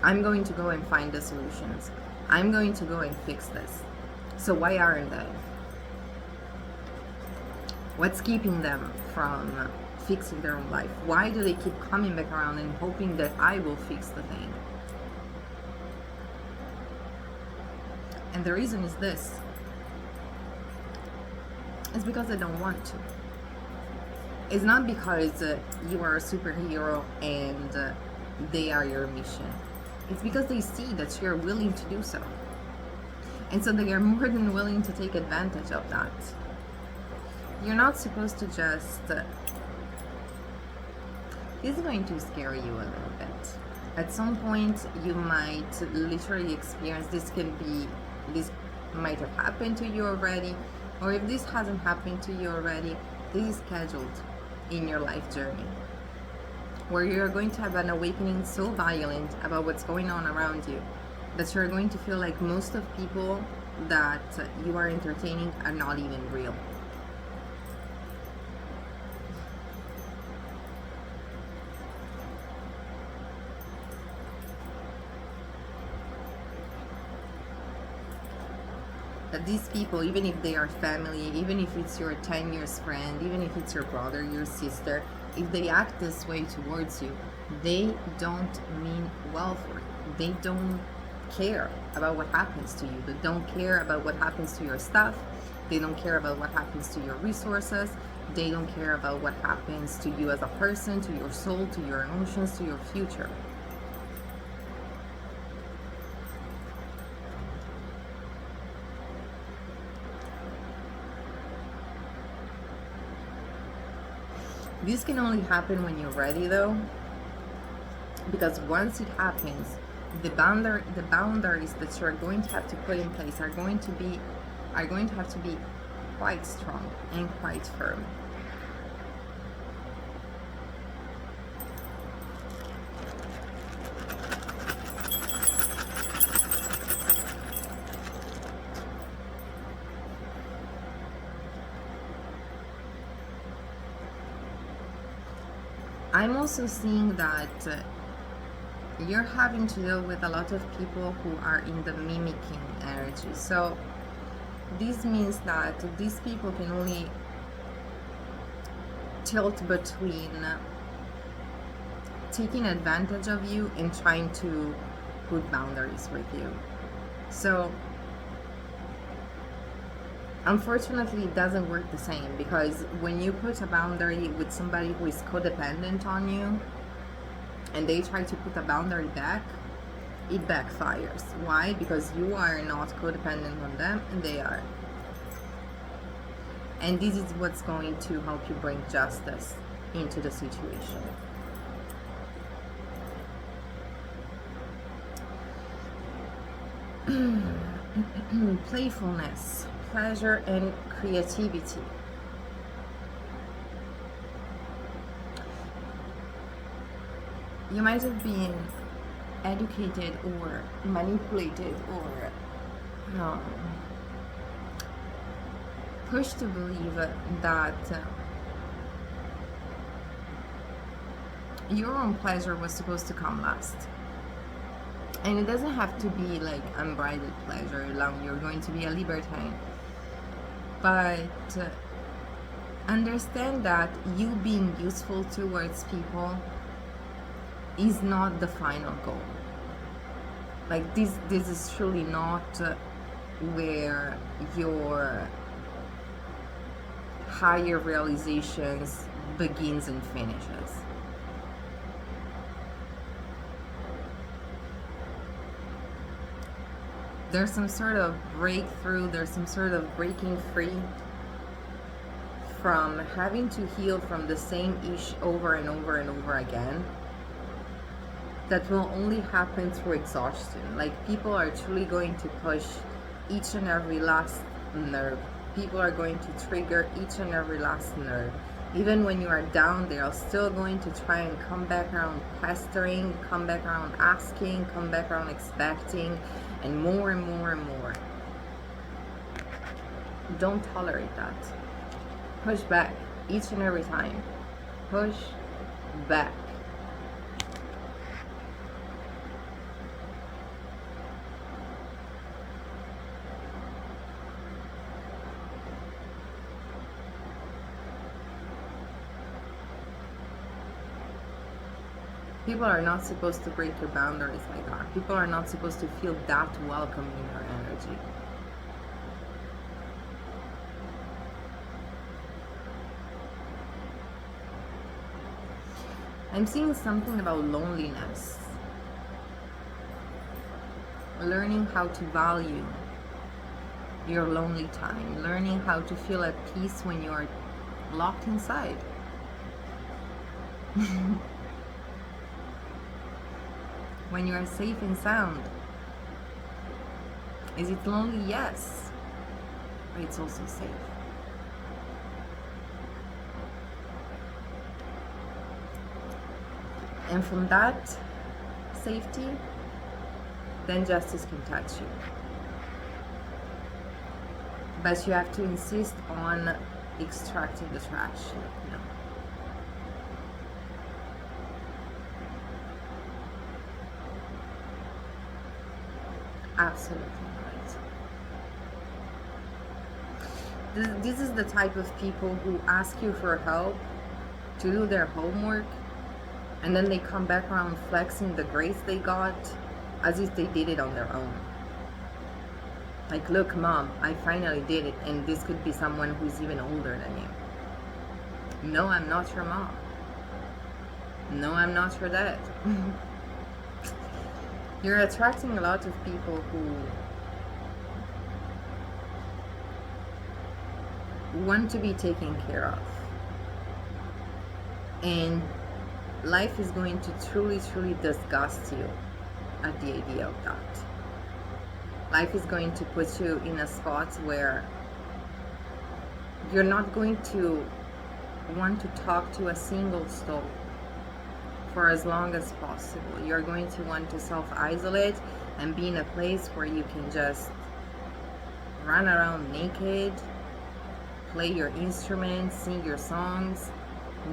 I'm going to go and find the solutions. I'm going to go and fix this. So why aren't they? What's keeping them from fixing their own life? Why do they keep coming back around and hoping that I will fix the thing? And the reason is this. It's because they don't want to. It's not because you are a superhero and they are your mission. It's because they see that you're willing to do so. And so they are more than willing to take advantage of that. You're not supposed to just... this is going to scare you a little bit. At some point you might literally experience this might have happened to you already, or if this hasn't happened to you already, this is scheduled in your life journey, where you're going to have an awakening so violent about what's going on around you that you're going to feel like most of people that you are entertaining are not even real. That these people, even if they are family, even if it's your 10 years friend, even if it's your brother, your sister, if they act this way towards you, they don't mean well for you. They don't care about what happens to you. They don't care about what happens to your stuff. They don't care about what happens to your resources. They don't care about what happens to you as a person, to your soul, to your emotions, to your future. This can only happen when you're ready, though, because once it happens, the boundaries that you're going to have to put in place are going to have to be quite strong and quite firm. I'm also seeing that you're having to deal with a lot of people who are in the mimicking energy. So this means that these people can only tilt between taking advantage of you and trying to put boundaries with you. So unfortunately, it doesn't work the same, because when you put a boundary with somebody who is codependent on you and they try to put a boundary back, it backfires. Why? Because you are not codependent on them and they are. And this is what's going to help you bring justice into the situation. Playfulness, pleasure, and creativity. You might have been educated or manipulated or um, pushed to believe that your own pleasure was supposed to come last. And it doesn't have to be like unbridled pleasure, like you're going to be a libertine. But understand that you being useful towards people is not the final goal. Like this is truly not where your higher realizations begins and finishes. There's some sort of breakthrough, there's some sort of breaking free from having to heal from the same issue over and over and over again. That will only happen through exhaustion. Like people are truly going to push each and every last nerve. People are going to trigger each and every last nerve. Even when you are down, they are still going to try and come back around pestering, come back around asking, come back around expecting, and more and more and more. Don't tolerate that. Push back each and every time. Push back. People are not supposed to break your boundaries like that. People are not supposed to feel that welcome in your energy. I'm seeing something about loneliness. Learning how to value your lonely time. Learning how to feel at peace when you are locked inside. When you are safe and sound. Is it lonely? Yes. But it's also safe. And from that safety, then justice can touch you. But you have to insist on extracting the trash. Like, no. Absolutely right. This is the type of people who ask you for help to do their homework, and then they come back around flexing the grades they got as if they did it on their own. Like, look, mom, I finally did it, and this could be someone who's even older than you. No, I'm not your mom. No, I'm not your dad. You're attracting a lot of people who want to be taken care of. And life is going to truly, truly disgust you at the idea of that. Life is going to put you in a spot where you're not going to want to talk to a single soul for as long as possible. You're going to want to self-isolate and be in a place where you can just run around naked, play your instruments, sing your songs,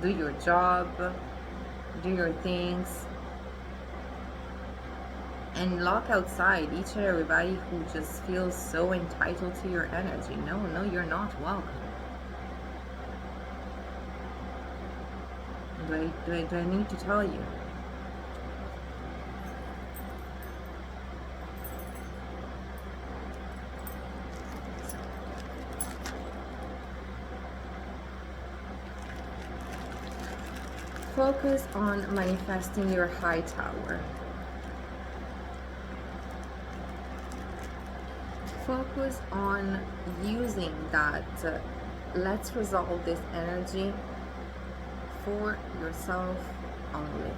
do your job, do your things, and lock outside each and everybody who just feels so entitled to your energy. No, you're not welcome. Do I need to tell you? Focus on manifesting your high tower. Focus on using that let's resolve this energy for yourself only.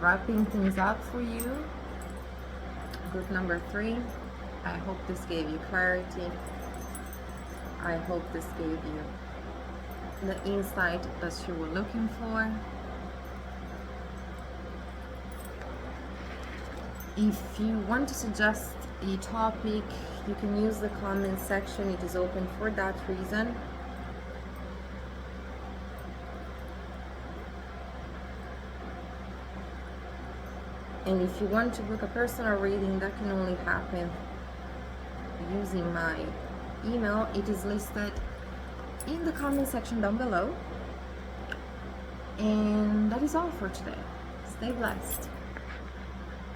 wrapping things up for you. Group number 3, I hope this gave you clarity. I hope this gave you the insight that you were looking for. If you want to suggest a topic, you can use the comment section. It is open for that reason. And if you want to book a personal reading, that can only happen using my email. It is listed in the comment section down below. And that is all for today. Stay blessed.